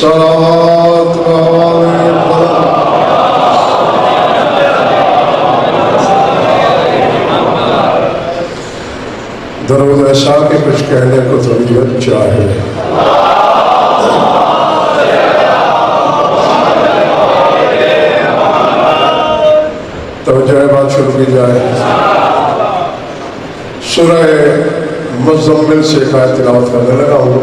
صلوات درود ایسا کہ کچھ کہنے کو طبیعت چاہے. توجہ بات شروع کی جائے. سورہ مزمل سے ایک آیت تلاوت کرنے لگا ہوں.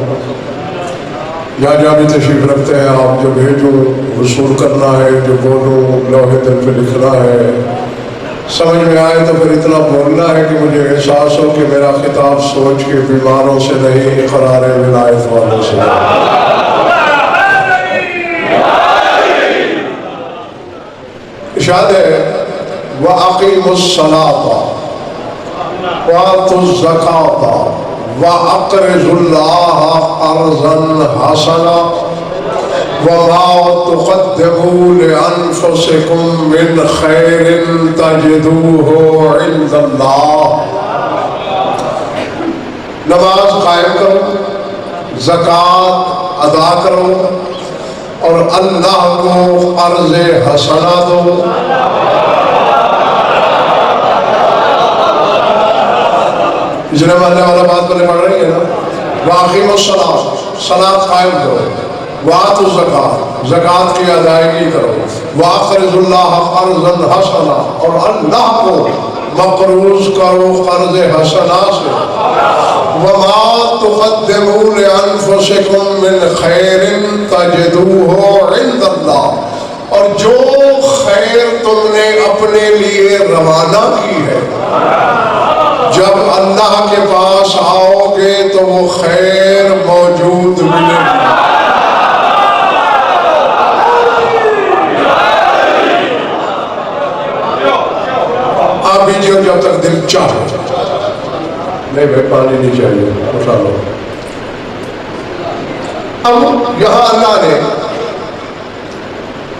جہاں بھی تشریف رکھتے ہیں آپ، جو بھیجو وصول کرنا ہے، جو بولو لوہے دل پہ لکھنا ہے. سمجھ میں آئے تو پھر اتنا بولنا ہے کہ مجھے احساس ہو کہ میرا خطاب سوچ کے بیماروں سے نہیں، اقرار ولایت والوں سے. ارشاد ہے وَأَقِيمُوا الصَّلَاةَ وَآتُوا الزَّكَاةَ وَأَقْرِضُوا اللَّهَ قَرْضًا حَسَنًا وَمَا تُقَدِّمُوا لِأَنفُسِكُم مِّنْ خَيْرٍ تَجِدُوهُ عِندَ اللَّهِ. نماز قائم کرو، زکوٰۃ ادا کرو اور اللہ کو قرض حسنہ دو. پچھلے مرنے والا بات پہلے پڑھ رہی ہے نا. وَأَقِيمُوا الصَّلَاةَ، صلاۃ قائم کرو. وَآتُوا الزَّکَاةَ، زکوٰۃ کی ادائیگی کرو. وَأَقْرِضُوا اللَّهَ قَرْضًا حَسَنًا، اور اللہ کو مقروض کرو قرض حسنہ سے. وَمَا تُقَدِّمُوا لِأَنفُسِكُم مِّنْ خَيْرٍ تَجِدُوهُ عِندَ اللَّهِ، اور جو خیر تم نے اپنے لیے روانہ کی ہے، جب اللہ کے پاس آؤ گے تو وہ خیر موجود ملے گی. آپ بیجیے جب تک دل چاہے. نہیں بھائی پانی نہیں چاہیے، اٹھا لو. اب یہاں اللہ نے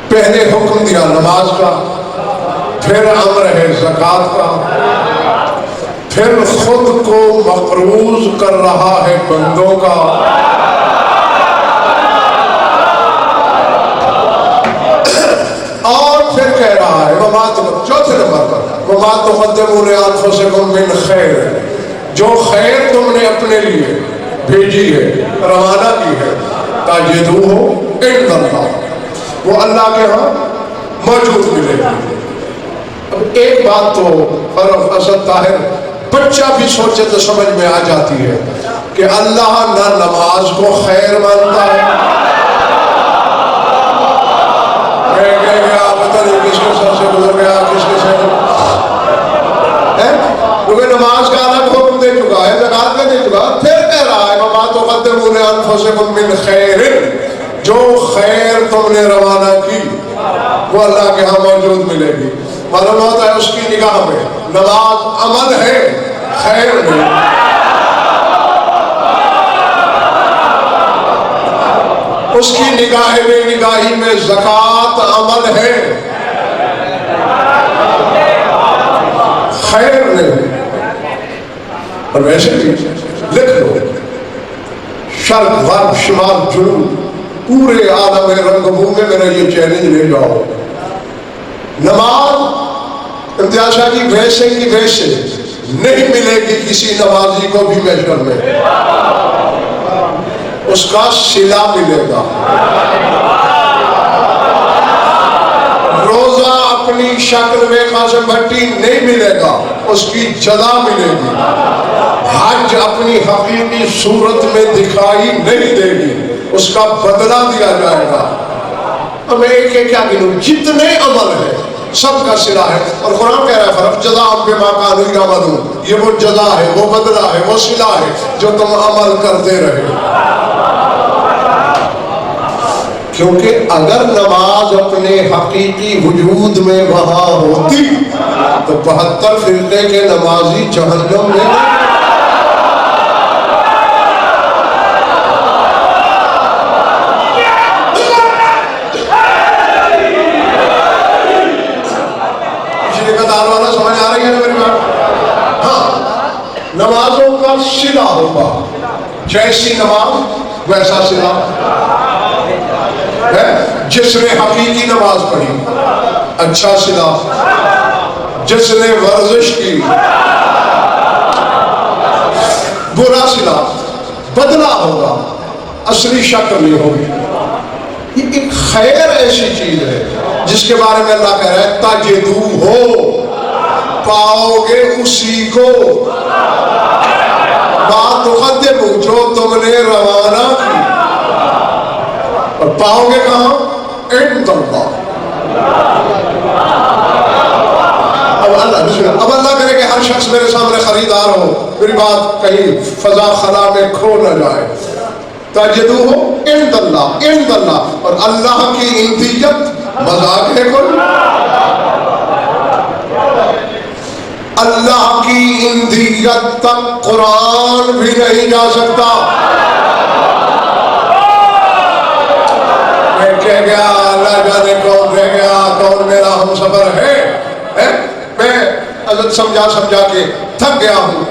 پہلے حکم دیا نماز کا، پھر امر ہے زکوٰۃ کا، پھر خود کو مقروض کر رہا ہے بندوں کا. اور پھر کہہ رہا ہے چوتھے نمبر پر وَمَا تُقَدِّمُوا لِأَنفُسِكُم مِّنْ خَيْرٍ، جو خیر تم نے اپنے لیے بھیجی ہے، روانہ کی ہے، تَجِدُوهُ عِندَ اللَّهِ، وہ اللہ کے ہاں موجود ملے گی. اب ایک بات تو فرق اسد طاہر بچہ بھی سوچے تو سمجھ میں آ جاتی ہے کہ اللہ نہ نماز کو خیر مانتا ہے. کس کے سر سے گزر گیا، کس کے سر کیونکہ نماز کا الگ حکم دے چکا ہے، زکوٰۃ کا دے چکا. پھر کہہ رہا ہے وَمَا تُقَدِّمُوا لِأَنفُسِكُم مِّنْ خَيْرٍ، جو خیر تم نے روانہ کی وہ اللہ کے ہاں موجود ملے گی. معلوم ہوتا ہے اس کی نگاہ میں نماز عمل ہے، خیر نہیں. اس کی نگاہ میں نگاہی میں زکوٰۃ عمل ہے، خیر نہیں. اور ویسے بھی لکھ لو، شرق غرب شمال جنوب پورے عالم رنگ بھو میں میرا یہ چیلنج لے جاؤ، نماز امتیاز شاہ کی ویسے کی ویسے نہیں ملے گی کسی نمازی کو بھی محشر میں، اس کا صلہ ملے گا. روزہ اپنی شکل میں قاسم بھٹی نہیں ملے گا، اس کی جزا ملے گی. حج اپنی حقیقی صورت میں دکھائی نہیں دے گی، اس کا بدلہ دیا جائے گا. اب میں ایک کیا گنوں، جتنے عمل ہیں سب کا صلہ ہے. اور قرآن کہہ رہا ہے فرق جزا بما کانوا یعملون، یہ وہ جزا ہے، وہ بدلہ ہے، وہ صلہ ہے جو تم عمل کرتے رہے. کیونکہ اگر نماز اپنے حقیقی وجود میں وہاں ہوتی تو 72 فرقے کے نمازی جہنم میں نمازوں کا صلہ ہوگا، جیسی نماز ویسا صلہ. جس نے حقیقی نماز پڑھی اچھا صلہ، جس نے ورزش کی برا صلہ، بدلہ ہوگا، اصلی شکل نہیں ہوگی۔ یہ ایک خیر ایسی چیز ہے جس کے بارے میں اللہ کہہ رہا ہے تجدو ہو، پاؤ گے اسی کو، بات تقدم جو تم نے روانہ کی، اور پاؤ گے کہاں؟ عند اللہ۔ اب اللہ کرے کہ ہر شخص میرے سامنے خریدار ہو، میری بات کہیں فضا خلا میں کھو نہ جائے۔ تجدو ہو عند اللہ، عند اللہ، اور اللہ کی اندیت مذاق ہے کل، اللہ کی اندیت تک قرآن بھی نہیں جا سکتا۔ میں کہہ گیا اللہ جانے کون رہ گیا، کون میرا ہم سفر ہے۔ میں حضرت سمجھا کے تھک گیا ہوں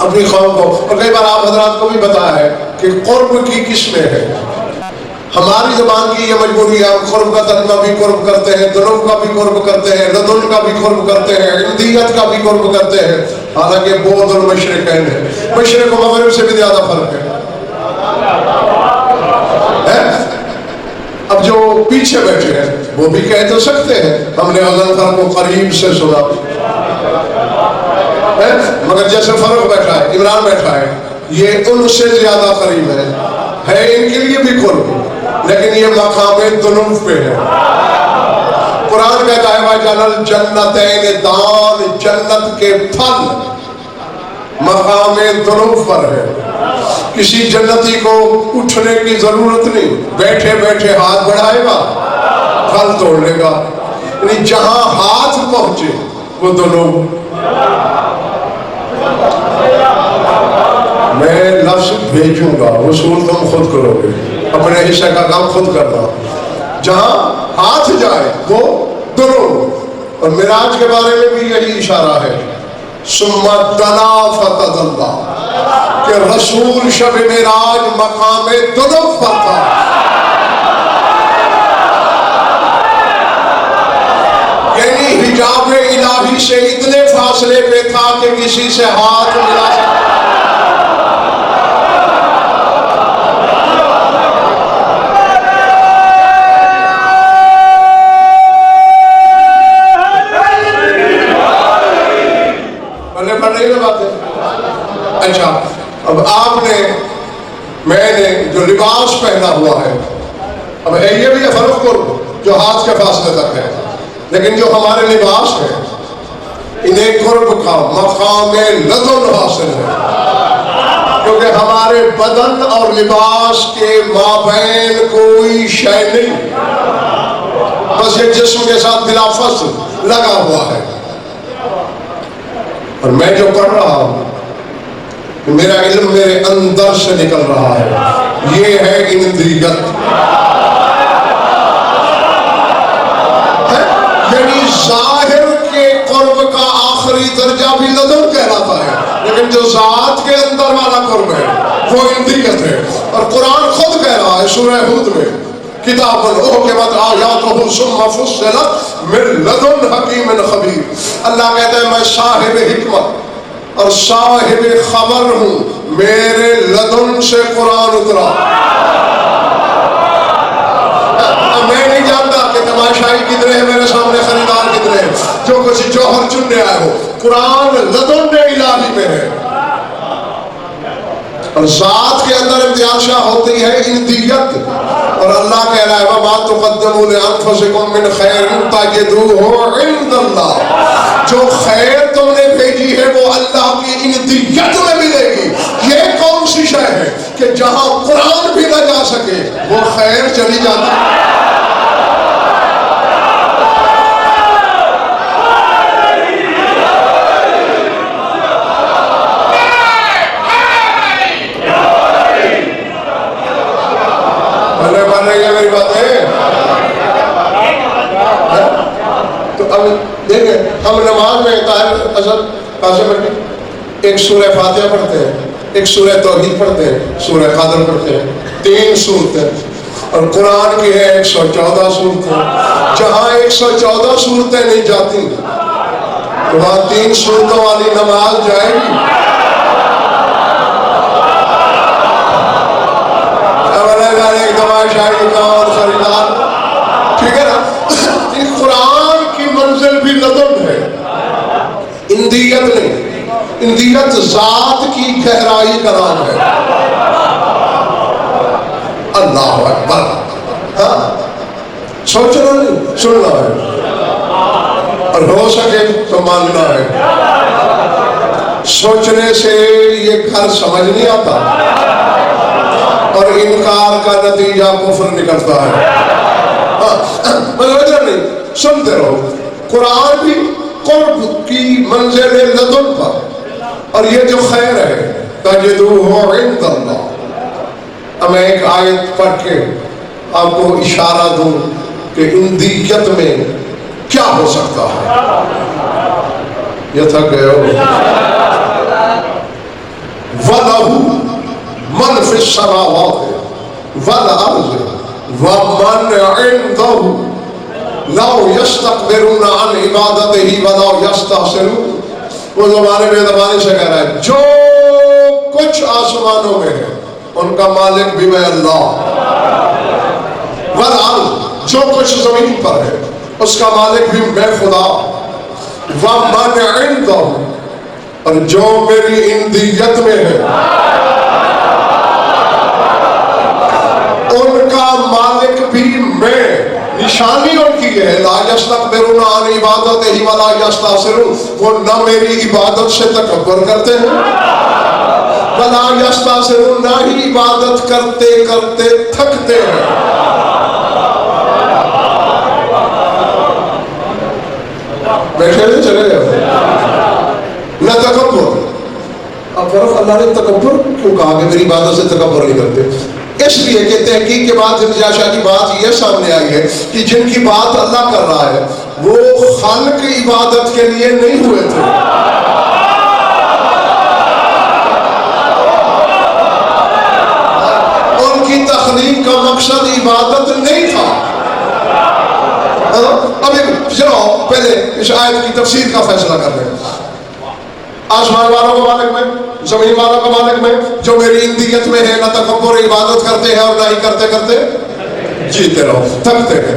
اپنی قوم کو، اور کئی بار آپ حضرات کو بھی بتایا ہے کہ قرب کی قسمیں ہیں۔ ہماری زبان کی یہ مجبوری ہے، ہم قرب کا ترجمہ بھی قرب کرتے ہیں، دنو کا بھی قرب کرتے ہیں، لدن کا بھی قرب کرتے ہیں، اندیت کا بھی قرب کرتے ہیں، حالانکہ بعد المشرقین ہے، مشرق و مغرب سے بھی زیادہ فرق ہے۔ اب جو پیچھے بیٹھے ہیں وہ بھی کہہ تو سکتے ہیں ہم نے غضنفر کو قریب سے سنا، مگر جیسے فاروق بیٹھا ہے، عمران بیٹھا ہے، یہ ان سے زیادہ قریب ہے ان کے لیے بھی قرب، لیکن یہ مقام دنو پہ ہے۔ قرآن کہتا ہے وَجَعَلَ الْجَنَّتَيْنِ دان، جنت کے پھل مقام دنو پر ہے۔ کسی جنتی کو اٹھنے کی ضرورت نہیں، بیٹھے بیٹھے ہاتھ بڑھائے گا پھل توڑ لے گا، یعنی جہاں ہاتھ پہنچے وہ دونوں۔ میں لفظ بھیجوں گا، وصول تم خود کرو گے، اپنے حصے کا کام خود کرنا، جہاں ہاتھ جائے وہ دونوں۔ اور معراج کے بارے میں بھی یہی اشارہ ہے، ثم دنا فتدلی، کہ رسول شب معراج مقام دنو پر تھا۔ یعنی حجاب الہی سے اتنے فاصلے پہ تھا کہ کسی سے ہاتھ ملا سکتا۔ اچھا، اب آپ نے، میں نے جو لباس پہنا ہوا ہے، اب ہے یہ بھی فرق قرب جو ہاتھ کے فاصلے تک ہے، لیکن جو ہمارے لباس ہیں انہیں قرب کا مقام لدن حاصل ہے، کیونکہ ہمارے بدن اور لباس کے مابین کوئی شے نہیں، بس یہ جسم کے ساتھ بلا فصل لگا ہوا ہے۔ اور میں جو پڑھ رہا ہوں میرا علم میرے اندر سے نکل رہا ہے، یہ ہے اندیت، یعنی ظاہر کے قرب کا آخری درجہ بھی لدن کہلاتا ہے، لیکن جو ذات کے اندر والا قرب ہے وہ اندیت ہے۔ اور قرآن خود کہہ رہا ہے سورہ ہود میں، کتاب احکمت آیاتہ ثم فصلت من لدن حکیم خبیر، اللہ کہتا ہے میں صاحب حکمت اور صاحب خبر ہوں، میرے لدن سے قرآن اترا۔ میں نہیں جانتا کہ تماشائی کدھر ہے، میرے سامنے خریدار کدھر ہے، جو کچھ جوہر چننے آئے ہو، قرآن لدن الہی میں ہے۔ اور ذات کے اندر امتیازشہ ہوتی ہے اندیت، اور اللہ کہہ رہا ہے وَمَا تُقَدَّمُوا لِأَنفُسِكُم مِّنْ خَيْرٍ تَجِدُوهُ عِندَ اللَّهِ، جو خیر تم نے بھیجی ہے وہ اللہ کی اندیت میں ملے گی۔ یہ کون سی شے ہے کہ جہاں قرآن بھی نہ جا سکے وہ خیر چلی جاتی ہے۔ میری بات ہے تو اب دیکھیں، ہم نماز میں طاہر حضرت قاسم بھائی ایک سورہ فاتحہ پڑھتے ہیں، ایک سورہ توحید پڑھتے ہیں، سورہ قادر پڑھتے ہیں، 3 سورتیں، اور قرآن کی ہے 114 صورتیں. جہاں 114 صورتیں نہیں جاتی وہاں 3 صورتوں والی نماز جائے گی. ایک تماشائی کا اور خریدار, ٹھیک ہے نا. قرآن کی منزل بھی لدن ہے, اندیت نہیں. اندیت ذات کی گہرائی کا نام ہے. اللہ اکبر. ہاں سوچنا نہیں, سننا ہے, اور ہو سکے تو ماننا ہے. سوچنے سے یہ گھر سمجھ نہیں آتا, اور انکار کا نتیجہ کفر نکلتا ہے. مجھے نہیں, سنتے رہو. قرآن بھی قرب کی منزل لدن پر, اور یہ جو خیر ہے تجدوہ عند اللہ. اب میں ایک آیت پڑھ کے آپ کو اشارہ دوں کہ اندیت میں کیا ہو سکتا ہے. یہ تھک گئے ہو. وَلَهُ من فی السماوات والارض ومن عنده لا يستكبرون عن عبادته ولا يستحسرون. وہ زمانے میں زمانے سے کہہ رہا ہے جو کچھ آسمانوں میں ہے ان کا مالک بھی میں اللہ, والارض جو کچھ زمین پر ہے اس کا مالک بھی میں خدا, ومن عنده اور جو میری اندیت میں ہے ان کا مالک بھی میں. نشانی ان کی ہے لا یستکبرون عن عبادتہ ولا یستحسرون. وہ نہ میری عبادت سے تکبر کرتے ہیں ولا یستحسرون, نہ ہی عبادت کرتے کرتے تھکتے ہیں. بیٹھے نہیں چلے گئے. نہ تکبر. اب فرق اللہ نے تکبر کیوں کہا کہ میری عبادت سے تکبر نہیں کرتے؟ اس لیے کہ تحقیق کے بعد انجاشا کی بات یہ سامنے آئی ہے کہ جن کی بات اللہ کر رہا ہے وہ خالق عبادت کے لیے نہیں ہوئے تھے. ان کی تخلیق کا مقصد عبادت نہیں تھا. اب چلو پہلے اس آیت کی تفسیر کا فیصلہ کر لیں. آسمان والوں کا مالک میں, زمین والوں کا مالک میں, جو میری اندیت میں ہے نہ تکبر عبادت کرتے ہیں اور نہ ہی کرتے کرتے جیتے رہو, تھکتے ہیں.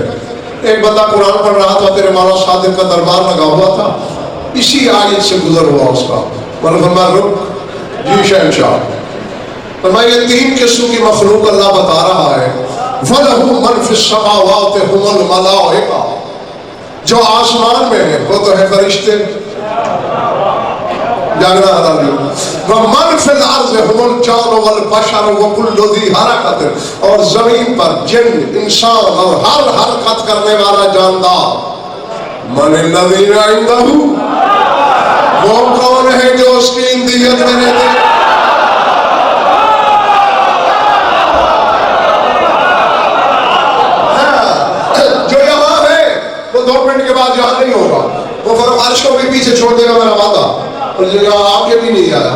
ایک بندہ قرآن پڑھ رہا تھا, تیرے مولا صادق کا دربار لگا ہوا تھا, اسی آیت سے گزر ہوا اس کا. میں نے فرمایا رک جی شہنشاہ. فرمایا یہ 3 قسم کی مخلوق اللہ بتا رہا ہے. وَلَهُ مَنْ فِي السَّمَاوَاتِ هُمُ الْمَلَائِكَةُ, جو آسمان میں ہے وہ تو ہے فرشتے, جاگنا حلال ہے. وَمَنْ فِي الْأَرْضِ هُمُ الْجَانُ وَالْبَشَرُ وَكُلُّ ذِي حَرَكَةٍ, اور زمین پر جن, انسان اور ہر حرکت کرنے والا جاندار. مَنِ الَّذِينَ عِنْدَهُ, وہ کون ہے جو اس کی اندیت میں رہتے ہیں. جو یہاں ہے وہ 2 منٹ کے بعد یہاں نہیں ہوگا. وہ فرق عرش کو بھی پیچھے چھوڑ دے گا میرا وعدہ. اور جو یہاں آپ کے بھی نہیں آیا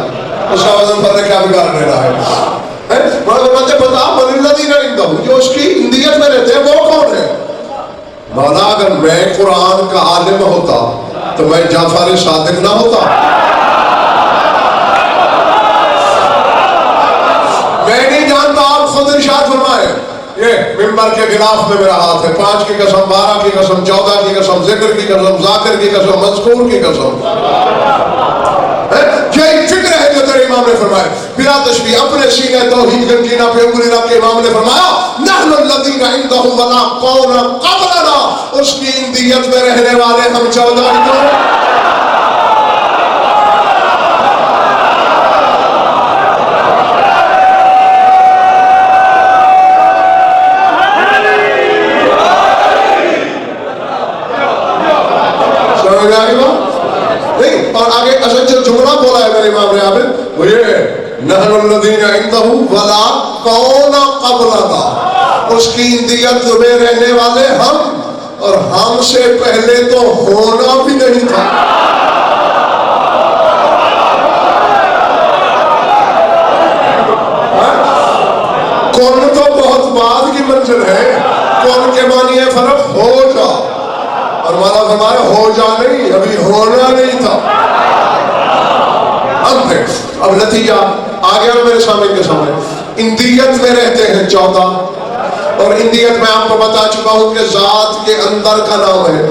اس کا وزن پر نے کیا بگاڑ لے رہا ہے. مجھے بتا من الذین عندہ, جو اس کی اندیت میں رہتے ہیں وہ کون ہے. مولا اگر میں قرآن کا عالم ہوتا تو میں جعفر صادق نہ ہوتا. میں نہیں جانتا, آپ خود ارشاد فرمائے یہ ممبر کے غلاف میں میرا ہاتھ ہے. 5 کی قسم, 12 کی قسم, 14 کی قسم, ذکر کی قسم, ذاکر کی قسم, مذکور کی قسم. یہ فکر ہے جو تیرے امام نے فرمایا بلا تشبیہ. اپنے سینے توحید گنجینا پہ انگلی رکھ کے امام نے فرمایا نحن الذین عندہ ولا قول قبلنا, اس کی اندیت میں رہنے والے ہم 14 کو. اور آگے اصل جو جملہ بولا ہے میرے امام نے عابد وہ یہ ہے نحن الذین عندہ ولا قول قبلنا, اس کی اندیت میں رہنے والے ہم, اور ہم سے پہلے تو ہونا بھی نہیں تھا. کون تو بہت بعد کی منزل ہے. اب نتیجہ آ گیا نا میرے سامنے کے سامنے. اندیت میں رہتے ہیں 14, اور اندیت میں آپ کو بتا چکا ہوں کہ ذات کے اندر کا نام ہے.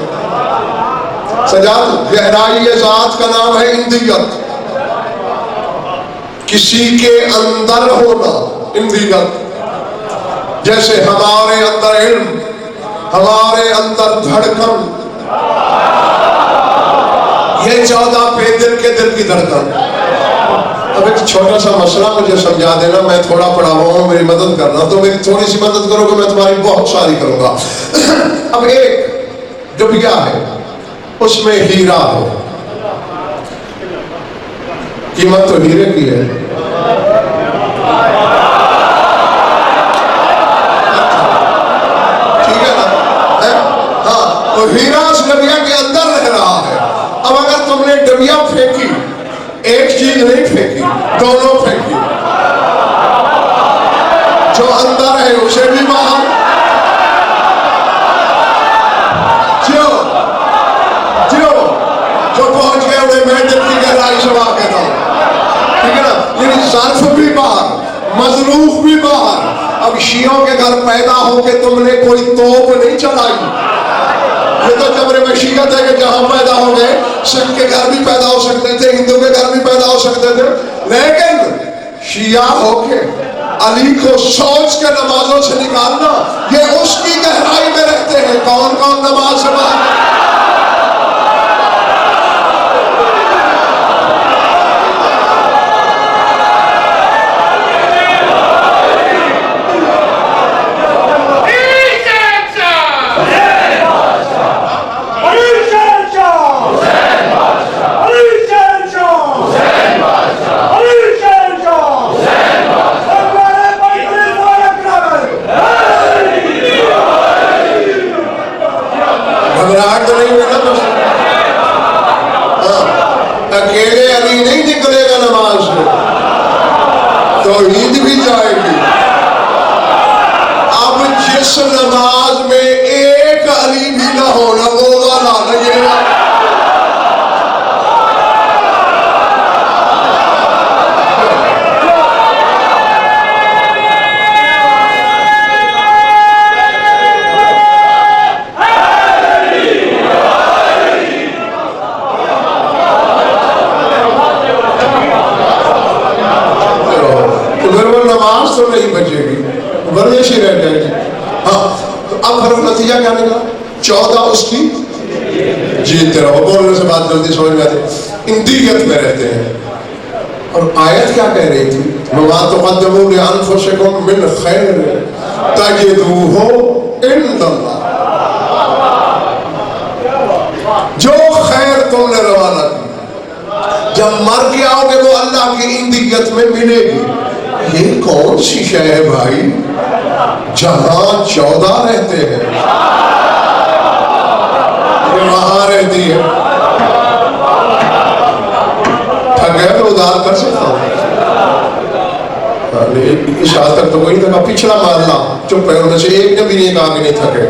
سجاد, گہرائی ذات کا نام ہے اندیت. کسی کے اندر ہونا اندیت. جیسے ہمارے اندر علم, ہمارے اندر دھڑکن, یہ 14 پہ دل کے دل کی دھڑکن. اب ایک چھوٹا سا مسئلہ مجھے سمجھا دینا, میں تھوڑا پڑھا ہوا ہوں, میری مدد کرنا, تو میری تھوڑی سی مدد کرو گے میں تمہاری بہت ساری کروں گا. اب ایک ڈبیا ہے, اس میں ہیرا ہے, قیمت تو ہیرے کی ہے. ٹھیک ہے نا؟ ہاں, تو ہیرا اس ڈبیا کے اندر رہ رہا ہے. اب اگر تم نے ڈبیا پھینکی, ایک چیز نہیں پھینکی, دونوں پھینکی, جو اندر ہے اسے بھی باہر, جو پہنچ گئے انہیں میں دل کی گہرائی سے واقع کہتا ہوں. ٹھیک ہے نا؟ یعنی ظرف بھی باہر, مظروف بھی باہر. اب شیعوں کے گھر پیدا ہو کے تم نے کوئی توپ نہیں چلائی. یہ تو جبر مشیت ہے کہ جہاں پیدا ہو گئے, سکھ کے گھر بھی پیدا ہو سکتے تھے, ہندو کے گھر بھی پیدا ہو سکتے تھے, لیکن شیعہ ہو کے علی کو سوچ کے نمازوں سے نکالنا, یہ اس کی گہرائی میں رہتے ہیں. کون کون نماز سے باہر؟ اکیلے علی نہیں نکلے گا نماز سے, تو عید بھی جائے گی. اب جس نماز میں ایک علی بھی نہ ہونا, وہ والا نہیں ہے. تو نہیں بچے گی, ورزش ہی رہ جائے گی. ہاں, تو اب پھر نتیجہ کیا نکلا؟ 14 اس کی جیتتے رہو. بولنے سے بات جلدی سمجھ میں آتی. اندیت میں رہتے ہیں. اور آیت کیا کہہ رہی تھی؟ وَمَا تُقَدِّمُوا لِأَنفُسِكُم مِّنْ خَيْرٍ تَجِدُوهُ عِندَ اللَّهِ. جو خیر تم نے روانہ کی, جب مر کے آؤ گے وہ اللہ کی اندیت میں ملے گی. یہ کون سی شے ہے بھائی جہاں 14 رہتے ہیں, یہ وہاں رہتی ہے. تھک گئے تو ادار کر سکتا ہوں, اس حال تک تو کوئی نہیں تھا. پچھلا مارنا چپ ہے, انہیں سے ایک نے بھی نہیں کہا کہ نہیں تھکے.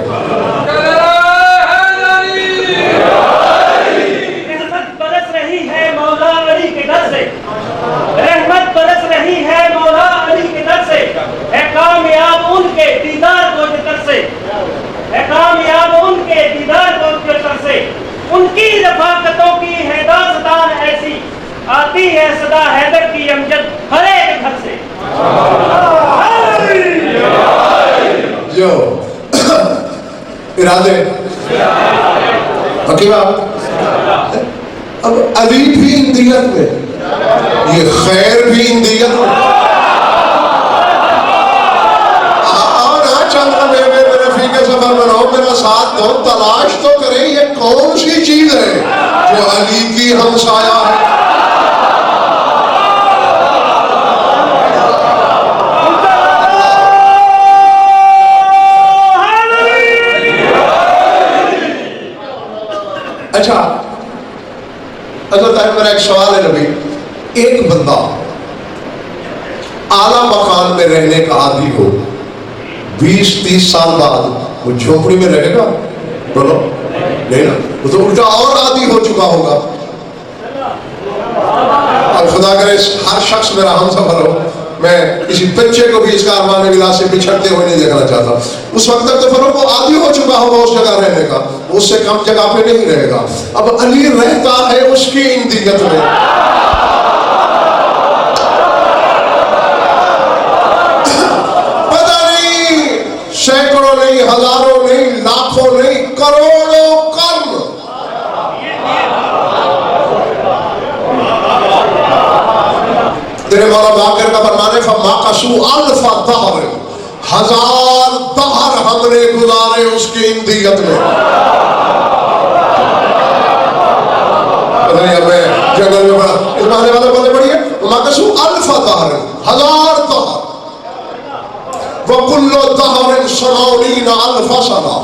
ان کی رفاقتوں کی ہے داستان ایسی, آتی ہے صدا حیدر کی امجد ہر ایک گھر سے. جو ارادے حکیم آپ, اب علی بھی اندیت میں, یہ خیر بھی اندیت میں. سفر بناؤ, میرا ساتھ دو, تلاش تو کریں یہ کون سی چیز ہے جو علی کی ہمسایہ ہے. اچھا میرا ایک سوال ہے نبی, ایک بندہ اعلیٰ مقام میں رہنے کا عادی ہو, 20-30 سال بعد وہ جھوپڑی میں رہے گا؟ بولو نہیں نا, وہ تو الٹا اور عادی ہو چکا ہوگا. اب خدا کرے ہر شخص میرا ہم سفر ہو، میں کسی بچے کو بھی اس کارمان ولا سے بچھڑتے ہوئے نہیں دیکھنا چاہتا. اس وقت تک تو فروغ کو عادی ہو چکا ہوگا اس جگہ رہنے کا، اس سے کم جگہ پہ نہیں رہے گا. اب علی رہتا ہے اس کی اندیت میں. پتہ نہیں سینکڑوں نہیں، ہزاروں نہیں، لاکھوں نہیں، کروڑوں قرن تیرے مولا باقر کا فرمان ہے فَمَاقَسُوا أَلْفَ دَهْرٍ، 1000 دہر ہم نے گزارے اس کی اندیت میں. پتہ نہیں اب میں جنگل میں پڑا اس معنی والے بولے پڑھئے فَمَاقَسُوا أَلْفَ دَهْرٍ، 1000 دہر. وَكُلُّ دَهْرٍ سَمَانِينَ أَلْفَ سَنَةٍ،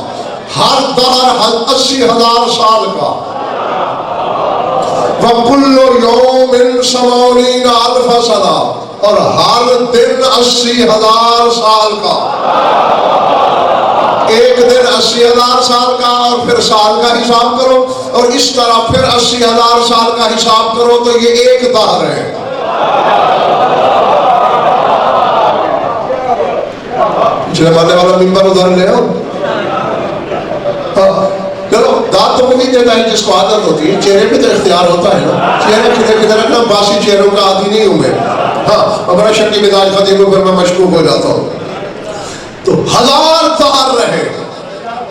ہر دہر 80,000 سال کا. وَكُلُّ يَوْمٍ سَمَانِينَ أَلْفَ سَنَةٍ، اور ہر دن 80,000 سال کا. ایک دن 80,000 سال کا اور پھر سال کا حساب کرو اور اس طرح پھر 80,000 سال کا حساب کرو تو یہ ایک دہر ہے. پچھلے ماننے والا ممبر ادھر لے آؤ. چلو داد تو وہی دیتا ہے جس کو عادت ہوتی ہے، چہرے پہ تو اختیار ہوتا ہے نا. چہرے کدھر رکھنا، باسی چہروں کا عادی نہیں ہوں میں. ہاں بڑا شکی مزاج خطیب کو پھر میں مشکوک ہو جاتا ہوں. تو 1000 دہر رہے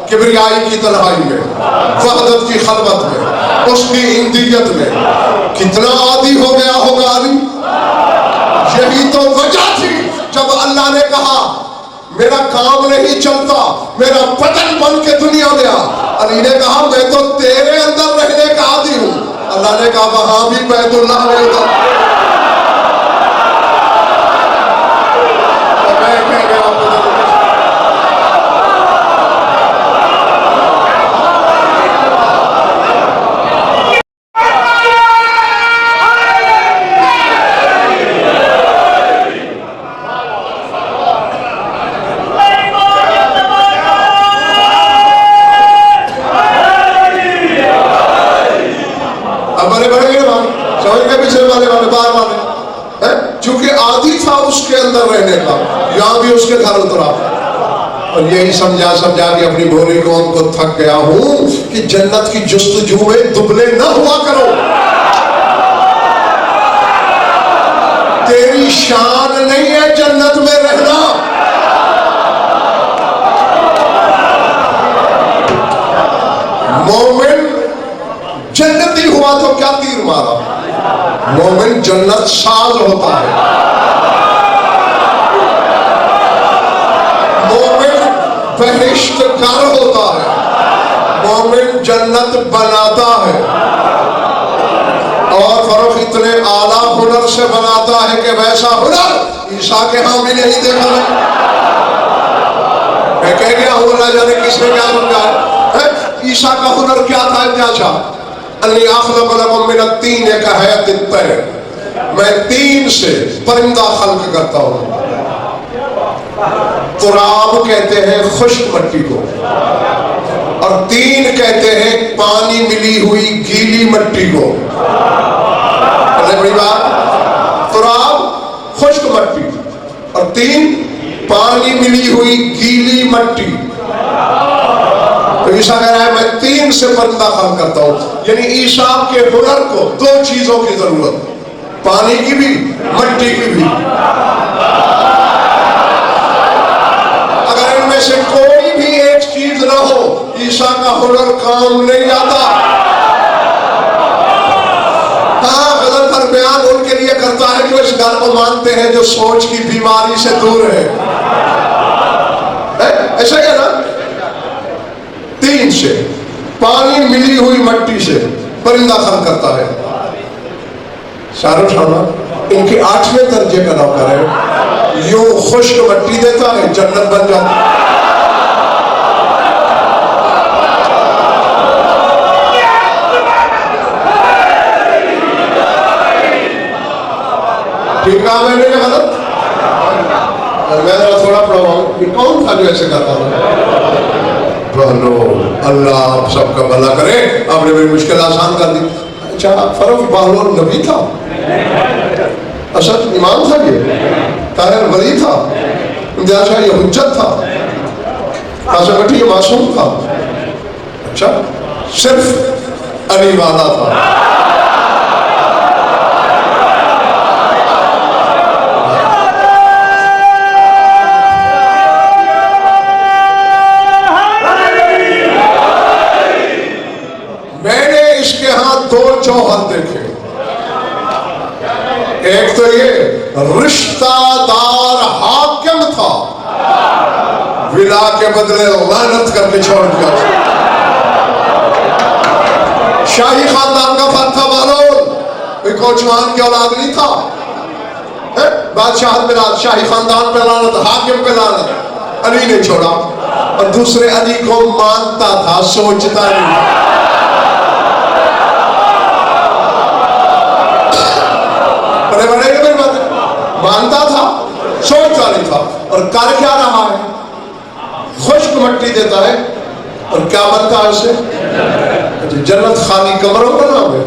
کبریائی کی تنہائی میں، وحدت کی خلوت میں، اس کی اندیت میں. کتنا عادی ہو گیا ہوگا علی. یہی تو وجہ تھی جب اللہ نے کہا میرا کام نہیں چلتا، میرا بٹن بن کے دنیا میں آ. علی نے کہا میں تو تیرے اندر رہنے کا عادی ہوں. اللہ نے کہا وہاں بھی بیت اللہ میں اتر. چونکہ عادی تھا اس کے اندر رہنے کا، یہاں بھی اس کے گھر اترا. اور یہی سمجھا کہ اپنی بھولی قوم کو تھک گیا ہوں کہ جنت کی جستجو میں دبلے نہ ہوا کرو. تیری شان نہیں ہے جنت میں رہنا. مومن جنتی ہوا تو کیا تیر مارا، مومن جنت ساز ہوتا ہے. مومن بہشت گر ہوتا ہے، مومن جنت بناتا ہے. اور فروخ اتنے اعلیٰ ہنر سے بناتا ہے کہ ویسا ہنر عیسیٰ کے ہاں بھی نہیں دیکھا ہے. میں کہہ گیا ہوں اللہ جانے کس نے کیا سمجھا ہے. عیسیٰ کا ہنر کیا تھا؟ کیا انی اخلق لکم من الطین کہیئۃ الطیر، میں تین سے پرندہ خلق کرتا ہوں. تراب کہتے ہیں خشک مٹی کو، اور تین کہتے ہیں پانی ملی ہوئی گیلی مٹی کو. بڑی بات، تراب خشک مٹی اور تین پانی ملی ہوئی گیلی مٹی. تو عیسیٰ کہہ رہا ہے میں تین سے پرندہ خلق کرتا ہوں. یعنی عیسیٰ کے ہنر کو دو چیزوں کی ضرورت، پانی کی بھی مٹی کی بھی. اگر ان میں سے کوئی بھی ایک چیز نہ ہو عیسیٰ کا ہنر کام نہیں آتا. ہاں غزل پر بیان ان کے لیے کرتا ہے جو اس گھر کو مانتے ہیں، جو سوچ کی بیماری سے دور ہے. ایسا کیا نا، تین سے پانی ملی ہوئی مٹی سے پرندہ خلق کرتا ہے. شارف شانا ان کے 8ویں درجے کا نوکر ہے. یوں خشک مٹی دیتا ہے، جنت بن جاتی. ٹھیک کہا میں نے غلط؟ میں ذرا تھوڑا پڑھا ہوں کہ کون تھا جو ایسے کرتا تھا. اللہ آپ سب کا بھلا کرے، آپ نے میری مشکل آسان کر دی. اچھا فروخ بہلول نبی تھا؟ اسد امام تھا، یہ طاہر ولی تھا، امتیاز شاہ یہ حجت تھا، قاسم بٹی یہ معصوم تھا. اچھا صرف علی والا تھا. میں نے اس کے ہاں دو جوہر دیکھے. ایک تو یہ رشتہ دار حاکم تھا، ولا کے بدلے لعنت کر کے چھوڑ دیا. شاہی خاندان کا فرد تھا بالول، کوئی کوچوان کی اولاد نہیں تھا. بادشاہت پہ لعنت، شاہی خاندان پہ لعنت، حاکم پہ لعنت. علی نے چھوڑا. اور دوسرے علی کو مانتا تھا، سوچتا نہیں تھا. بڑے بڑے مانتا تھا، سوچتا نہیں تھا. اور کر کیا رہا ہے؟ خشک مٹی دیتا ہے اور کیا بنتا ہے اسے؟ جنت خالی کمروں کا نام ہے،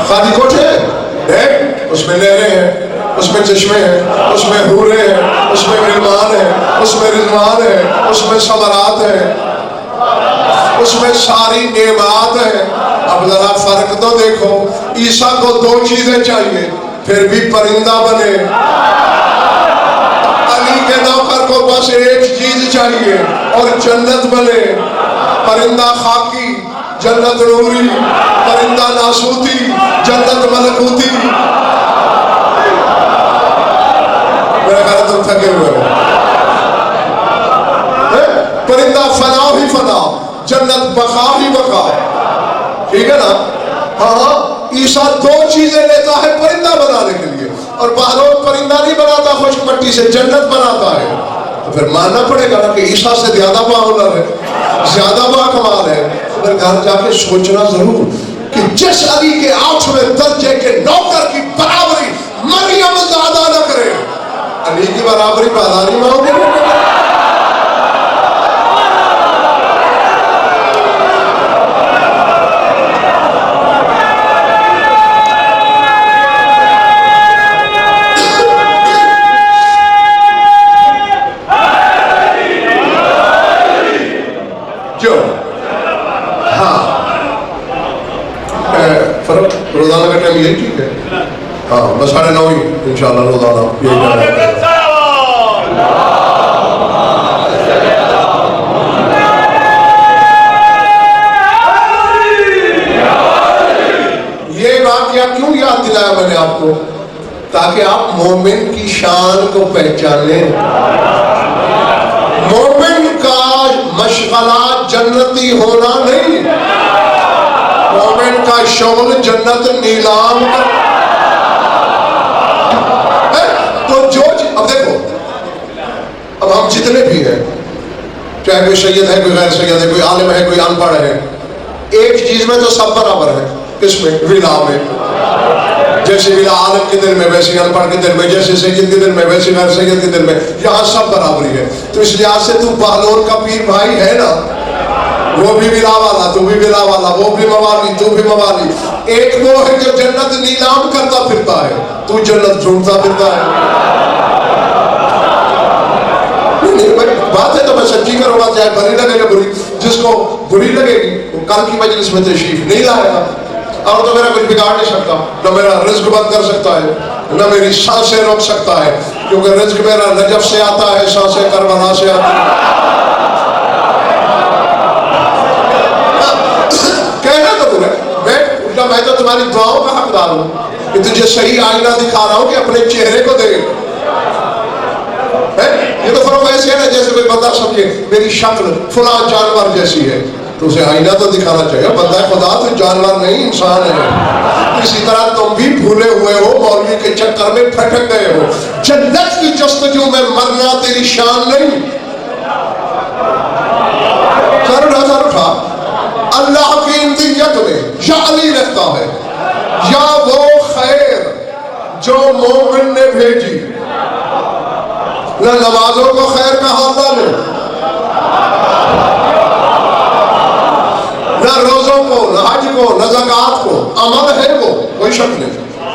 خالی کوٹھے دیکھ، اس میں نہریں ہیں، اس میں چشمے ہیں، اس میں حوریں ہیں، اس میں غلمان ہیں، اس میں رضوان ہیں، اس میں ثمرات ہیں، اس میں ساری نعمات ہیں. اب ذرا فرق تو دیکھو، عیسیٰ کو دو چیزیں چاہیے پھر بھی پرندہ بنے. علی کے نوکر کو بس ایک چیز چاہیے اور جنت بنے. پرندہ خاکی، جنت نوری، پرندہ ناسوتی، جنت ملکوتی. میرے خیال تم تھکے ہوئے ہو. پرندہ فنا ہی فنا، جنت بقا ہی بقا. ٹھیک ہے نا؟ ہاں عیسیٰ دو چیزیں لیتا ہے پرندہ بنانے کے لیے، اور بہرحال پرندہ نہیں بناتا، خشک مٹی سے جنت بناتا ہے. تو پھر ماننا پڑے گا نا کہ عیسیٰ سے زیادہ باہنر ہے، زیادہ باکمال ہے. پھر گھر جا کے سوچنا ضرور کہ جس علی کے 8ویں درجے کے نوکر کی برابری مریم زیادہ نہ کرے، علی کی برابری بازاری میں ہوگی. روزانہ کا ٹائم یہی ٹھیک ہے. ہاں بس 9:30 ہی انشاءاللہ روزانہ یہی ٹائم. یہ واقعہ کیوں یاد دلایا میں نے آپ کو؟ تاکہ آپ مومن کی شان کو پہچانیں. مومن کا مشغلہ جنتی ہونا نہیں، مومن کا شغل جنت نیلام. تو جو اب دیکھو، اب ہم جتنے بھی ہیں، چاہے کوئی سید ہے، کوئی غیر سید ہے، کوئی عالم ہے، کوئی ان پڑھ ہے، ایک چیز میں تو سب برابر ہے. کس میں؟ ولا میں. جیسے ولا عالم کے دل میں ویسے ان پڑھ کے دل میں، جیسے سید کے دل میں ویسے غیر سید کے دل میں، یہاں سب برابری ہے. تو اس لحاظ سے تو بہلول کا پیر بھائی ہے نا، وہ بھی ولا والا، تو بھی ولا والا، وہ بھی موالی، تو بھی موالی. ایک وہ ہے جو جنت نیلام کرتا پھرتا ہے، تو جنت ڈھونڈتا پھرتا ہے. بات ہے تو میں سچی کروں گا، چاہے بری لگے گا بری، جس کو بری لگے گی وہ کل کی مجلس میں تشریف نہیں لائے گا. اور تو میرا کچھ بگاڑ نہیں سکتا، نہ میرا رزق بند کر سکتا ہے، نہ میری سانسیں روک سکتا ہے، کیونکہ رزق میرا نجف سے آتا ہے، سانسیں کربلا سے آتی ہے. کہنا تو برا میں تو تمہاری دعاؤں کا حقدار ہوں کہ تجھے صحیح آئینہ دکھا رہا ہوں کہ اپنے چہرے کو دیکھ. یہ تو فرق ایسے ہے نا جیسے کوئی بندہ سمجھے میری شکل فلاں جانور جیسی ہے، تو اسے آئینہ تو دکھانا چاہیے. بندہ خدا تو جانور نہیں، انسان ہے. اسی طرح تم بھی بھولے ہوئے ہو، مولوی کے چکر میں پھٹک گئے ہو. جنت کی جستجو میں مرنا تیری شان نہیں. سر اٹھا. اللہ کی اندیت میں یا علی رہتا ہے یا وہ خیر جو مومن نے بھیجی. نہ نمازوں کو خیر کا حوالہ لے، نہ روزوں کو، نہ حج کو، نہ زکوٰۃ کو. عمل ہے وہ، کوئی شک نہیں.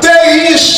23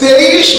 23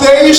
23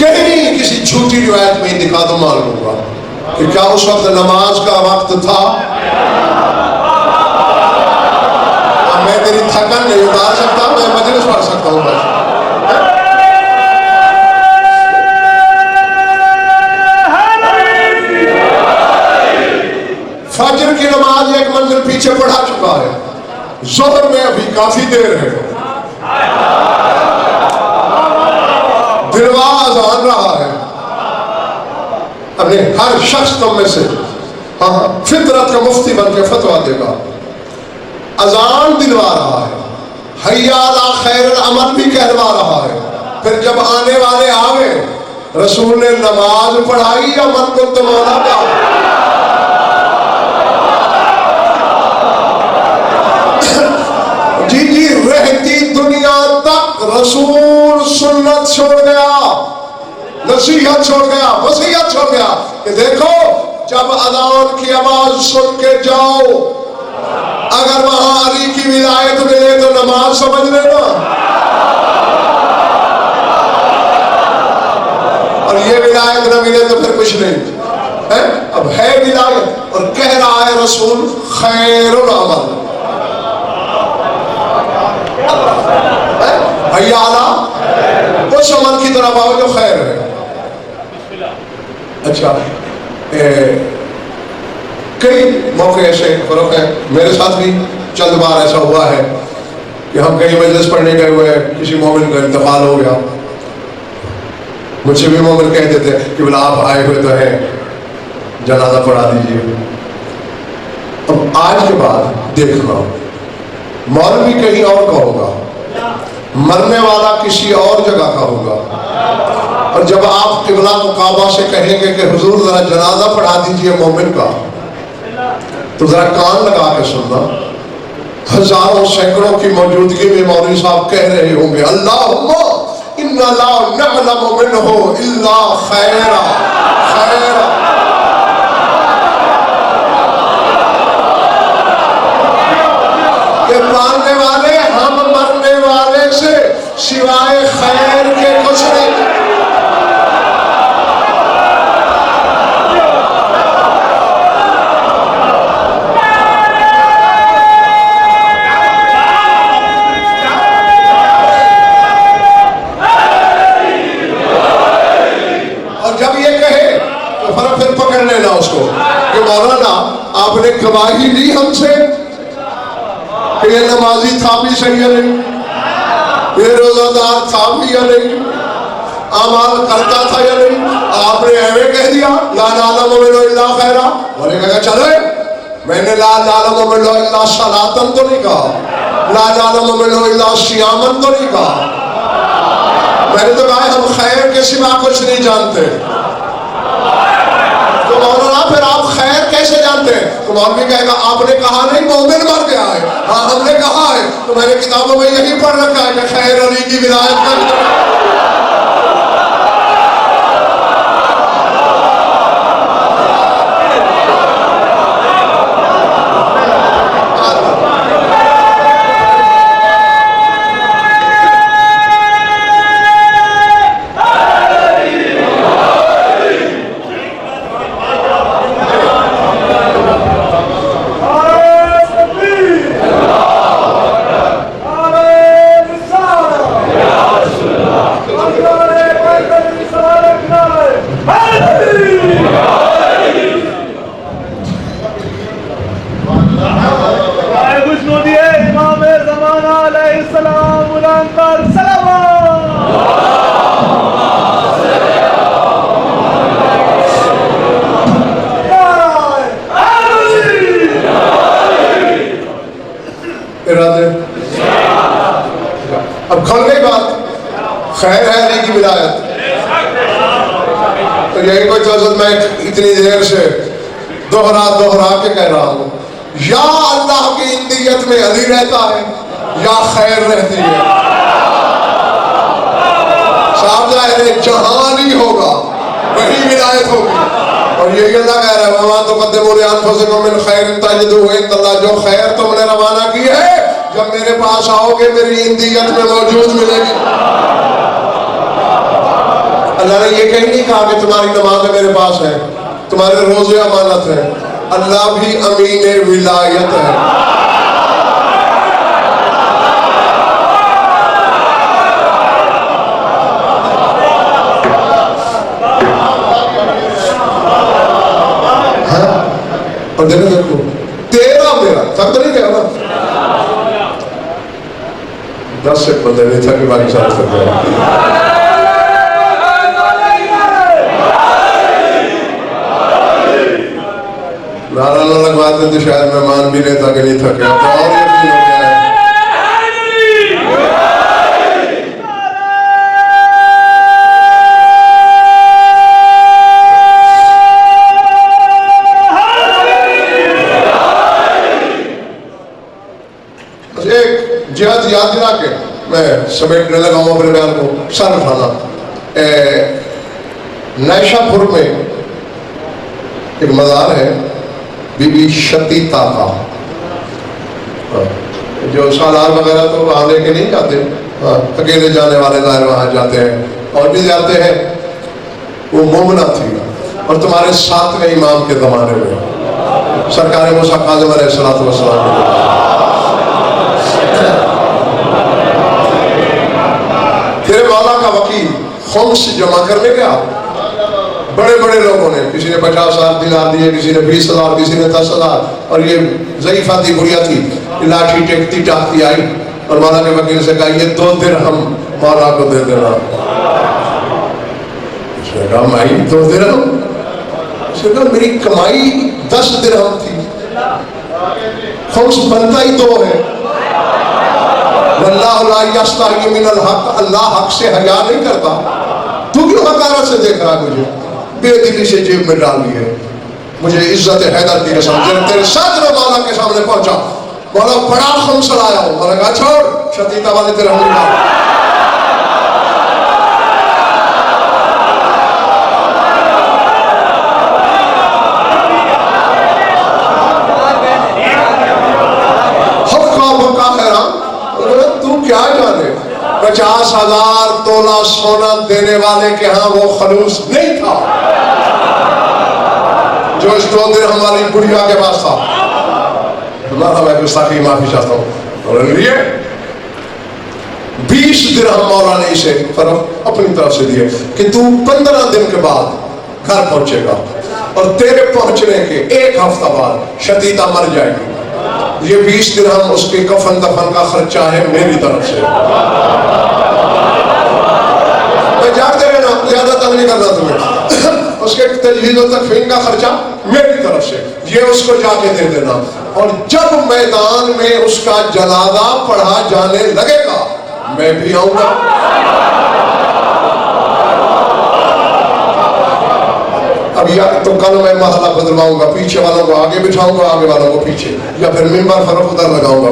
کہیں کسی جھوٹی روایت میں دکھا دو مان لوں گا کہ کیا اس وقت نماز کا وقت تھا؟ میں تیری تھکن نہیں اتار سکتا، میں مجلس پڑھ سکتا ہوں بس۔ فجر کی نماز ایک منزل پیچھے پڑھا چکا ہے، ظہر میں ابھی کافی دیر ہے، دلوا اذان رہا ہے۔ اپنے ہر شخص تم میں سے فطرت کا مفتی بن کے فتویٰ دے گا، اذان دلوا رہا ہے، حی علی خیر العمل بھی کہلوا رہا ہے، پھر جب آنے والے آگے رسول نے نماز پڑھائی یا من کو تمہارا کہا؟ جی رہتی دنیا تک رسول سنت چھوڑ گیا، نصیحت چھوڑ گیا، وصیت چھوڑ گیا کہ دیکھو جب اذان کی آواز سن کے جاؤ، اگر وہاں علی کی ولایت ملے تو نماز سمجھ لینا، اور یہ ولایت نہ ملے تو پھر کچھ نہیں ہے۔ اب ہے ولایت اور کہہ رہا ہے رسول خیر العمل، حی علی اس عمل کی طرف آؤ جو خیر ہے۔ اچھا کئی موقع ایسے فرق ہے، میرے ساتھ بھی چند بار ایسا ہوا ہے کہ ہم کہیں مجلس پڑھنے گئے ہوئے، کسی مومن کا انتقال ہو گیا، مجھ سے بھی مومن کہتے تھے کہ بلا آپ آئے ہوئے تو ہیں، جنازہ پڑھا دیجیے۔ اب آج کے بعد دیکھنا، مولوی کہیں اور کا ہوگا، مرنے والا کسی اور جگہ کا ہوگا، اور جب آپ قبلہ کعبہ سے کہیں گے کہ حضور ذرا جنازہ پڑھا دیجئے مومن کا، تو ذرا کان لگا کے سننا، ہزاروں سینکڑوں کی موجودگی میں مولوی صاحب کہہ رہے ہوں گے اللہم انا لا نعلم منہ الا خیرا خیرا۔ کہ ماننے والے ہم مرنے والے سے سوائے خیر کے کچھ نہیں۔ اور جب یہ کہے تو پھر پکڑ لینا اس کو کہ مولانا آپ نے گواہی لی ہم سے کہ یہ نمازی تھا بھی صحیح ہے نہیں، یہ روزہ دار تھا بھی یا نہیں، اعمال کرتا تھا یا نہیں، آپ نے ایویں کہہ دیا لا نعلم منہ الا خیرا۔ بولے کہا چلے میں نے لا نعلم منہ الا صلاۃً تو نہیں کہا، لا نعلم منہ الا صیامً تو نہیں کہا، میں نے تو کہا ہم خیر کے سوا کچھ نہیں جانتے۔ تو مولانا پھر آپ خیر کیسے جانتے ہیں؟ تو مولوی کہے گا آپ نے کہا نہیں مومن مر گیا ہے، ہاں ہم نے کہا ہے، تو میں نے کتابوں میں یہی پڑھ رکھا ہے کہ خیر علی کی ولایت کا اب کھل گئی بات، خیر ہے علی کی ولایت۔ تو یہی کوئی توجہ میں اتنی دیر سے دوہرا کے کہہ رہا ہوں، یا اللہ کی اندیت میں علی رہتا ہے یا خیر رہتی ہے، صاحب ظاہر جہاں علی ہوگا وہی ولایت ہوگی۔ اور یہی اللہ کہہ رہا ہے وَمَا تُقَدِّمُوا لِأَنفُسِكُم مِّن خَيْرٍ تَجِدُوهُ عِندَ اللَّهِ، جو خیر تم نے روانہ کی ہے جب میرے پاس آؤ گے میری اندیت میں موجود ملے گی۔ اللہ نے یہ کہیں نہیں کہا کہ تمہاری نمازیں میرے پاس ہیں، تمہارے روزے امانت ہیں، اللہ بھی امین ولایت ہے۔ اور دیکھو تیرا میرا تب تو نہیں کہا نا، 10 سے بندے نہیں تھا کہ باقی ساتھ کر دیا۔ نعرہ نہ لگواتے تو شاید مہمان بھی نہیں تھا کہ نہیں تھا، کیا اور یقین ہو گیا ہے۔ ایک جہاد یاد دلا کے میں سمیٹنے لگا ہوں اپنے بیان کو، سر اٹھانا۔ نیشا پور میں ایک مزار ہے بی بی شتیتا کا، جو سالار وغیرہ تو وہاں لے کے نہیں جاتے، اکیلے جانے والے ظاہر وہاں جاتے ہیں، اور بھی جاتے ہیں۔ وہ مومنہ تھی اور تمہارے 7ویں امام کے زمانے میں، سرکار موسیٰ کاظم علیہ السلام کے تیرے مولا کا وکیل خمس جمع کرنے گیا، بڑے بڑے لوگوں نے، کسی نے 50,000 دینار دیے، کسی نے 20,000، کسی نے 10,000، اور یہ ضعیفہ تھی، بڑھیا تھی، لاٹھی ٹیکتی ٹاکتی آئی اور مولا کے وکیل سے کہا یہ 2 درہم مولا کو دے دینا۔ اس نے کہا مائی 2 درہم؟ اس نے کہا میری کمائی 10 درہم تھی، خمس بنتا ہی 2 ہے۔ واللہ لا یستحی من الحق، اللہ حق سے حیا نہیں کرتا، تو کیوں حقارت سے دیکھ رہا ہے مجھے؟ بے دلی سے جیب میں ڈال لی ہے، مجھے عزت حیدر کی قسم تیرے ساتھ میں مولا کے سامنے پہنچا، مولا بڑا خمس لایا ہوں۔ مولا کہا چھوڑ، شتیتا والے تیرے ہم نکال۔ کیا جانے 50,000 تولہ سونا دینے والے کے ہاں وہ خلوص نہیں تھا جو اس 2 درہم والی بڑھیا کے پاس تھا۔ اللہ میں گستاخی معافی چاہتا ہوں، اور لیے 20 درہم مولا نے اسے فرق اپنی طرف سے دیے کہ تو 15 دن کے بعد گھر پہنچے گا، اور تیرے پہنچنے کے 1 ہفتہ بعد شتیتا مر جائے گی، یہ 20 درہم اس کے کفن دفن کا خرچہ ہے میری طرف سے۔ میں جاگتے رہنا، زیادہ تنگ نہیں کرنا تمہیں، اس کے تجہیز و تکفین کا خرچہ میری طرف سے، یہ اس کو جا کے دے دینا، اور جب میدان میں اس کا جنازہ پڑھا جانے لگے گا میں بھی آؤں گا۔ اب یا تو کل میں محلہ بدلواؤں گا، پیچھے والوں کو آگے بٹھاؤں گا، آگے والوں کو پیچھے، یا پھر ممبر فرق ادھر لگاؤں گا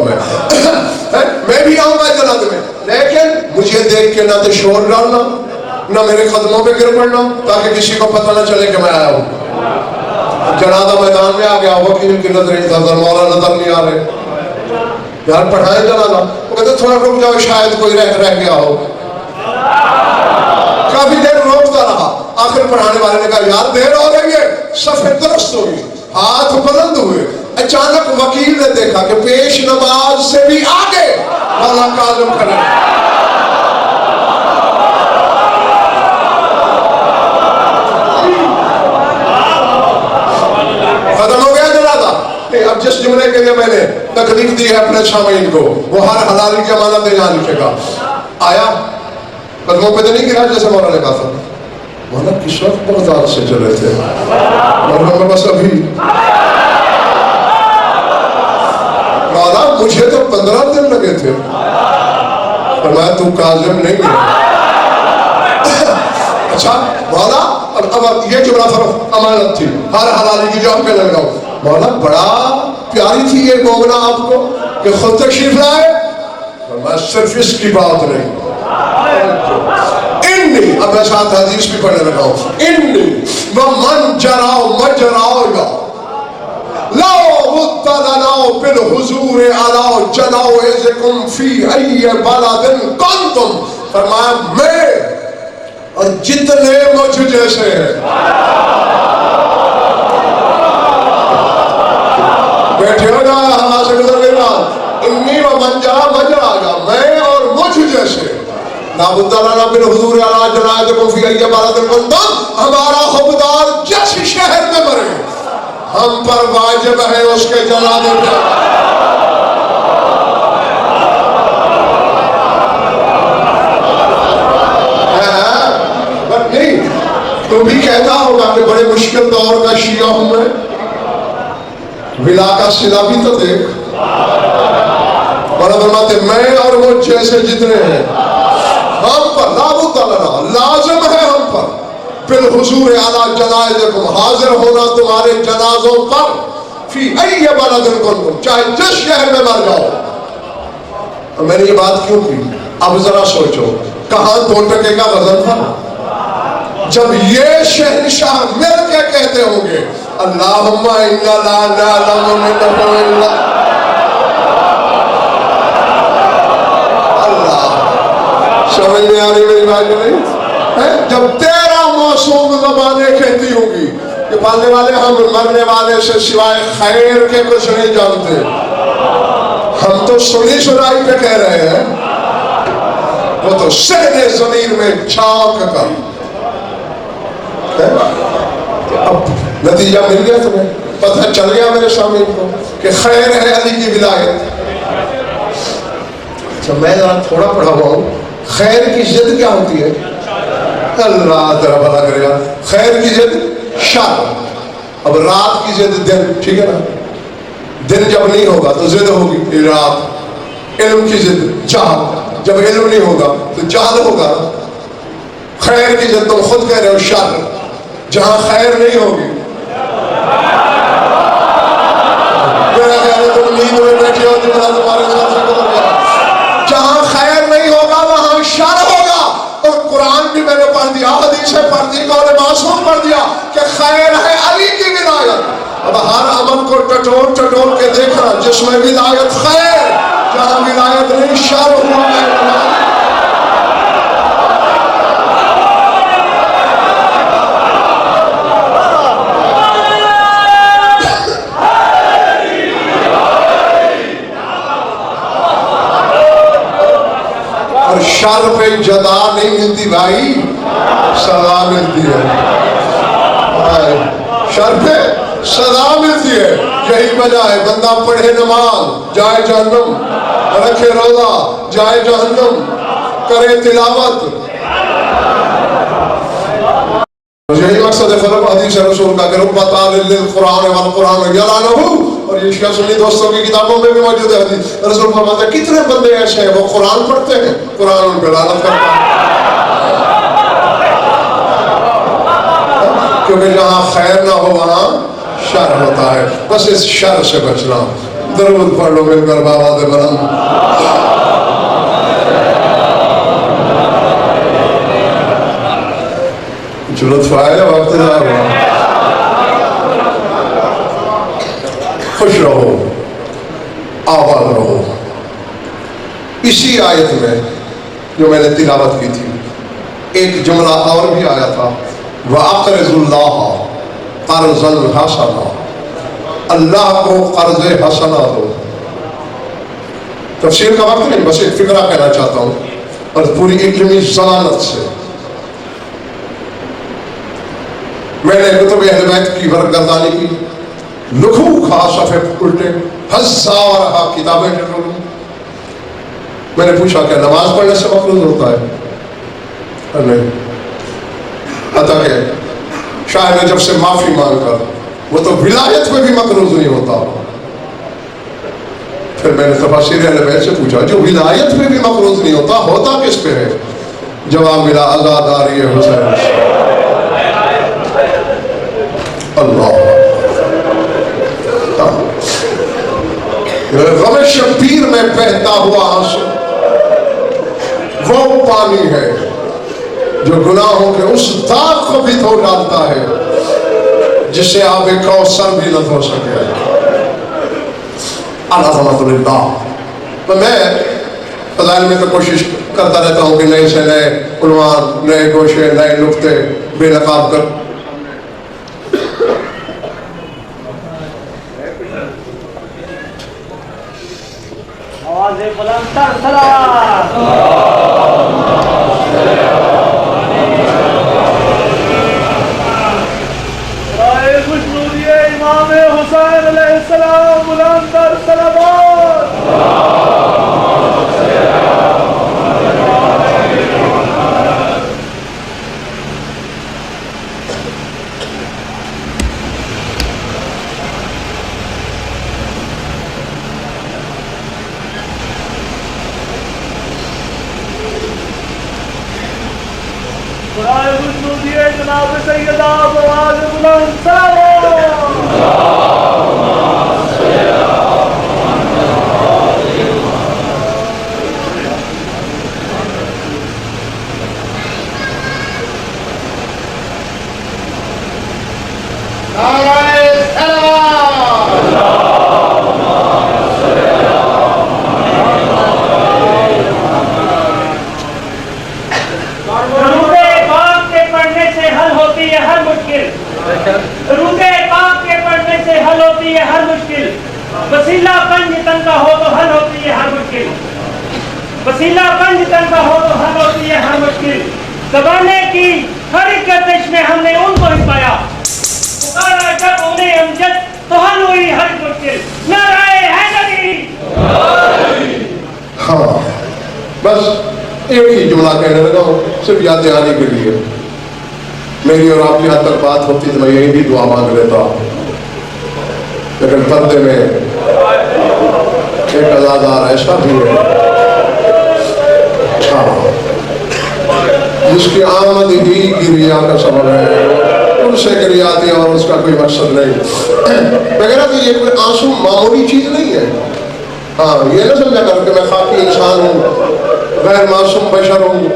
میں بھی آؤں گا جنازے میں، لیکن مجھے دیکھ کے نہ تو شور ڈالنا، نہ میرے قدموں پہ گر پڑنا، تاکہ کسی کو پتہ نہ چلے کہ میں آیا ہوں۔ جنازہ میدان میں آ گیا، وکیل کی نظریں نظر، مولا نظر نہیں آ رہے، یار پڑھائیں جنازہ، وہ کہتے تھوڑا رک جاؤ، شاید کوئی رہ گیا ہو۔ کافی دیر روکتا رہا، آخر پڑھانے والے نے کہا یار دیر ہو رہی ہے، صفحے درست ہوئی، ہاتھ بلند ہوئے، اچانک وکیل نے دیکھا کہ پیش نماز سے بھی آگے مولا کاظم کھڑے ہیں۔ ختم ہو گیا جنازہ؟ اب جس جملے کے لیے میں نے تکلیف دی ہے اپنے سامعین کو، وہ ہر حلالی کی امانت ہے، یہاں لکھے گا۔ آیا قدموں پہ تو نہیں گرا جیسے مولا نے کہا تھا، مولا کس وقت بغداد سے چلے تھے؟ مولا میں بس ابھی، مولا مجھے تو 15 دن لگے تھے، فرمایا تو کاظم نہیں ہے۔ اچھا مولا، اب یہ جملہ فرق امانت تھی، ہر حلالی کی جاب پہ لگ جاؤ۔ مولا بڑا پیاری تھی یہ مومنہ آپ کو کہ خود تشریف لائے، فرمایا صرف اس کی بات نہیں، انی، اب میں ساتھ حدیث بھی پڑھنے لگا ہوں، انی ومن جراؤ مجراؤ یا لاؤ متدناؤ بالحضور علاؤ جلاؤ ایزکم فی ای بلدن کنتم، فرمایا میں اور جتنے مجھ جیسے ہیں بیٹھے ہو جائے ہمارا سے گزر گئی بات انی و منجا مجرا گا میں اور مجھ جیسے نابد لنا بالحضور علی جنائزکم فی ای بلد کنتم ہمارا خبدار جس شہر میں مرے ہم پر واجب ہے اس کے جنازے پہ نہیں تو بھی کہتا ہوگا کہ بڑے مشکل دور کا شیعہ ہوں میں ولا کا صلہ بھی تو دیکھ بڑا فرماتے میں اور وہ جیسے جتنے ہیں ہم پر لابد لنا لازم ہے ہم پر بالحضور علی جنائزکم حاضر ہونا تمہارے جنازوں پر فی ای بلد کنتم چاہے جس شہر میں مر جاؤ. میں نے یہ بات کیوں کی؟ اب ذرا سوچو کہاں 2 ٹکے کا غزل تھا جب یہ شہنشاہ مل کے کہتے ہوں گے اللہم انا لا نعلم منہ الا اللہ. سمجھ میں آ رہی میری بات نہیں؟ جب 13 معصوم زبانیں کہتی ہوں گی کہ پالنے والے ہم مرنے والے سے سوائے خیر کے کچھ نہیں جانتے ہم تو سنی سنائی پہ کہہ رہے ہیں وہ تو صحن ضمیر میں جھانک کر اب نتیجہ مل گیا تمہیں پتہ چل گیا میرے سامنے کو کہ خیر ہے علی کی ولایت. اچھا میں ذرا تھوڑا پڑھا ہوا ہوں خیر کی ضد کیا ہوتی ہے؟ اللہ تیرا بھلا کرے گا. خیر کی ضد شر. اب رات کی ضد دن ٹھیک ہے نا دن جب نہیں ہوگا تو ضد ہوگی رات. علم کی ضد جہل جب علم نہیں ہوگا تو جہل ہوگا. خیر کی ضد تم خود کہہ رہے ہو شر جہاں خیر نہیں ہوگی میرا خیال ہے تم نیند میں بیٹھے ہو تمہارے ساتھ سے گزر گیا. جہاں خیر نہیں ہوگا وہاں شر ہوگا. اور قرآن بھی میں نے پڑھ دیا حدیثیں پڑھ دی قول معصوم پڑھ دیا کہ خیر ہے علی کی ولایت. اب ہر عمل کو ٹٹول ٹٹول کے دیکھنا جس میں ولایت خیر جہاں ولایت نہیں شر ہوا ہے. اور شر پہ جدا نہیں ملتی بھائی سزا ملتی ہے. شر پہ سزا ملتی ہے. یہی وجہ ہے بندہ پڑھے نماز جائے جہنم رکھے روزہ جائے جہنم کرے تلاوت. یہی مقصد ہے فرق حدیث رسول کا کہ رب طالب للقرآن والقرآن یلعنہ. اور یہ شیعہ سنی دوستوں کی کتابوں میں بھی موجود ہے حدیث. رسول فرماتا ہے کتنے بندے ایسے ہیں وہ قرآن پڑھتے ہیں قرآن ان پہ لعنت کرتا ہے. کیونکہ جہاں خیر نہ ہو وہاں شر ہوتا ہے. بس اس شر سے بچنا. درود پڑھ لو مل کر بابا دے بلند. کچھ لطف آیا وقت جا رہا. خوش رہو آباد رہو. اسی آیت میں جو میں نے تلاوت کی تھی ایک جملہ اور بھی آیا تھا وَأَقْرِضُ اللَّهَ قَرْضًا حَسَنًا. اللہ کو قرض حسنہ دو. تفسیر کا وقت نہیں بس ایک فکرہ کہنا چاہتا ہوں اور پوری علمی ضمانت سے. میں نے کتب اہل بیت کی برگردانی کی لکھوں کھا صفحے الٹے ہزارہ کتابیں ٹٹولوں. میں نے پوچھا کہ نماز پڑھنے سے مقروض ہوتا ہے؟ نہیں. حتیٰ کہ شاعر نے جب سے معافی مانگ کر وہ تو ولایت میں بھی مقروض نہیں ہوتا. پھر میں نے تفاسیر اہل بیت سے پوچھا جو ولایت میں بھی مقروض نہیں ہوتا ہوتا کس پہ ہے؟ جواب ملا عزاداری حسین. اللہ غم شبیر میں بہتا ہوا آنسو وہ پانی ہے جو گناہوں کے اس داغ کو بھی دھو ڈالتا ہے جس سے آب کوثر بھی نہ دھو سکے. الحمد للہ. تو میں فضائل میں تو کوشش کرتا رہتا ہوں کہ نئے سے نئے عنوان، نئے گوشے، نئے نقطے بے نقاب کر. آواز بلند تر صلوات. رائے خوشنودی امام حسین علیہ السلام بلند تر صلوات. رائے خوشنودی جناب سیدہ آواز بلند صلوات. درود پاک کے پڑھنے سے حل ہوتی ہے ہر مشکل. درود پاک کے پڑھنے سے حل ہوتی ہے ہر مشکل. وسیلہ پنج تن کا ہو تو حل ہوتی ہے ہر مشکل. وسیلہ پنج تن کا ہو تو حل ہوتی ہے ہر مشکل. زمانے کی ہر ایک گردش میں ہم نے ان کو ہی پایا. پکارا جب انہیں امجد تو حل ہوئی ہر مشکل. نعرہ حیدری. ہاں بس ایک ہی جملہ کہنے لگا ہوں صرف یاد دہانی کے لیے. میری اور آپ کی حد تک بات ہوتی تو میں یہی بھی دعا مانگ لیتا، لیکن پردے میں ایک ازادار ایسا بھی ہے جس کی آمد ہی گریا کا سبب ہے. ان سے گریاتی اور اس کا کوئی مقصد نہیں. میں کہہ رہا کہ یہ کوئی آنسو معمولی چیز نہیں ہے. ہاں یہ نہ سمجھا کر کہ میں خاکی انسان ہوں، غیر معصوم بشر ہوں.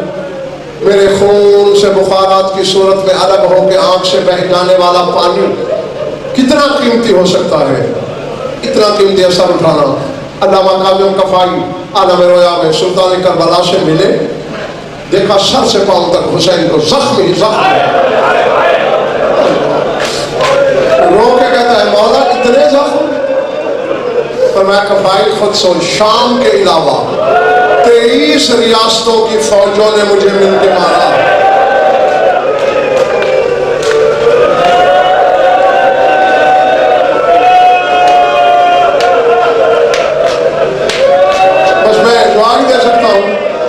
میرے خون سے بخارات کی صورت میں الگ ہو کے آنکھ سے بہہ جانے والا پانی کتنا قیمتی ہو سکتا ہے، اتنا قیمتی اثر اٹھانا. علامہ کاظم کفائی عالم رویا میں سلطان کربلا سے ملے، دیکھا سر سے پاؤں تک حسین کو زخم ہی زخم ہے. رو کے کہتا ہے مولا اتنے زخم. فرمایا کفائی خود سوچ، شام کے علاوہ 23 ریاستوں کی فوجوں نے مجھے مل کے مارا. بس میں دعا ہی دے سکتا ہوں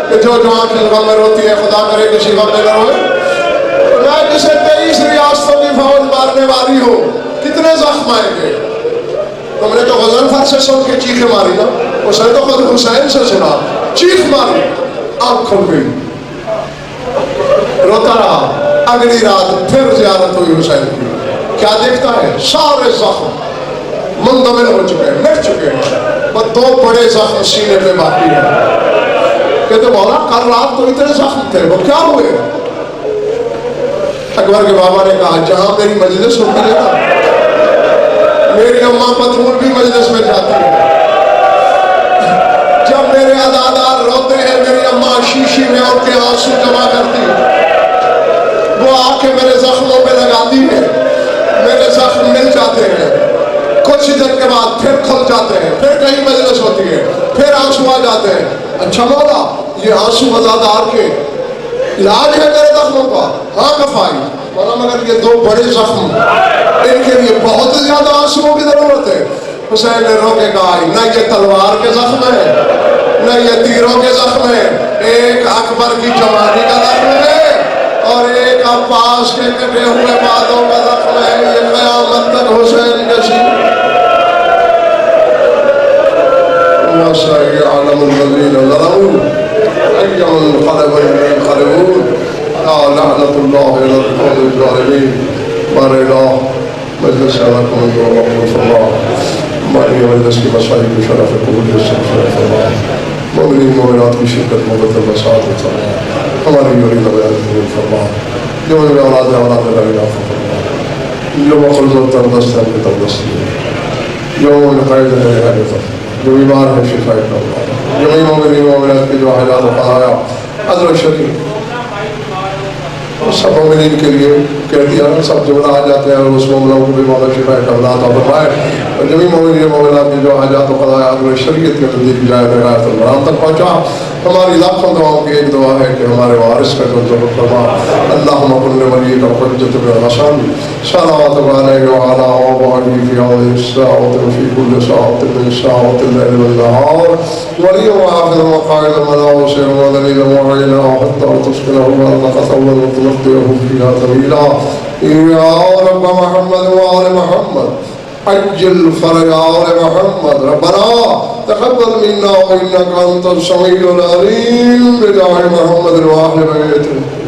کہ جو آنکھ اس غم میں روتی ہے خدا کرے کسی غم میں نہ روئے. میں جسے 23 ریاستوں کی فوج مارنے والی ہو کتنے زخم آئیں گے. تم نے تو غضنفر سے سن کے چیخیں ماری نا، اس نے تو خود حسین سے سنا، چیخ ماری، آنکھ کھل گئی، روتا رہا. اگلی رات پھر زیارت ہوئی حسین کی. کیا دیکھتا ہے؟ سارے زخم منضمر ہو چکے ہیں، مٹ چکے ہیں، بس 2 بڑے زخم سینے پہ باقی ہیں. کہتے مولا کل رات تو اتنے زخم تھے، وہ کیا ہوئے؟ اکبر کے بابا نے کہا جہاں میری مجلس ہوتی ہے نا، میری اماں پتھور بھی مجلس میں جاتی ہے. جب میرے عزادار روتے ہیں میری اماں شیشی میں ان کے آنسو جمع کرتی ہے، وہ آ کے میرے زخموں پہ لگاتی ہے، میرے زخم مل جاتے ہیں. کچھ دن کے بعد پھر کھل جاتے ہیں، پھر کہیں مجلس ہوتی ہے، پھر آنسو آ جاتے ہیں. اچھا مولا یہ آنسو عزادار کے علاج ہے میرے زخموں کا؟ ہاں کفائی. مولا مگر یہ 2 بڑے زخم، ان کے لیے بہت زیادہ آنسوؤں کی ضرورت ہے. حسین نے رو کے کہا نہ یہ تلوار کے زخم ہے، نہ یہ تیروں کے زخم ہے، ایک اکبر کی جوانی کا زخم ہے اور ایک عباس کے کٹے ہوئے بادوں کا زخم ہے. یہ قیامت تک حسین کے سینے عالم الذین ظلموا ايما انقلب ينقلبون لعنة الله على القوم الظالمين. ہمارے الہ مجلس علیکم ورحمۃ اللہ، ہماری مجلس کی مسائل کی شرف قبول شرف اللہ، مومنین مومنات کی شرکت محبت مساعد فرما، ہماری یوری نویات قبول فرما، جو میں اولاد لگا فرما، جو مخلوط و تندست ہے تندست جو قید ہے جو بیمار ہے شفا فرما، جو مومنین مومنات کی جو حالات و قضایا حضرت شریف سب مومنین کے لیے کہہ دیا سب جملہ آ جاتے ہیں اور اس معاملوں کو بھی مولا شفا کرنا عطا فرمائے اور جمی مومنین مومنات کی جو حاجات و قضایات حضرت شریعت کے نزدیک جائے غایت المرام تک پہنچا. ہماری لاکھوں دعاؤں کی ایک دعا ہے کہ ہمارے وارث کا جو ضرور فرما اللہم کل ولیک حجت بن حسن صلوات علیہ وعلی آبائہ فی هذه الساعة وفی کل ساعة من ساعات الليل والنهار ولی وآخر وقائد مناصر ودلیل معینا حتی تسکنہ ورنک ثور وتمتعه فیہا طویلا یا رب محمد وآل محمد عجل فرج آل محمد ربنا تقبل منا وإنك أنت السميع العليم بجاه محمد وآل بيته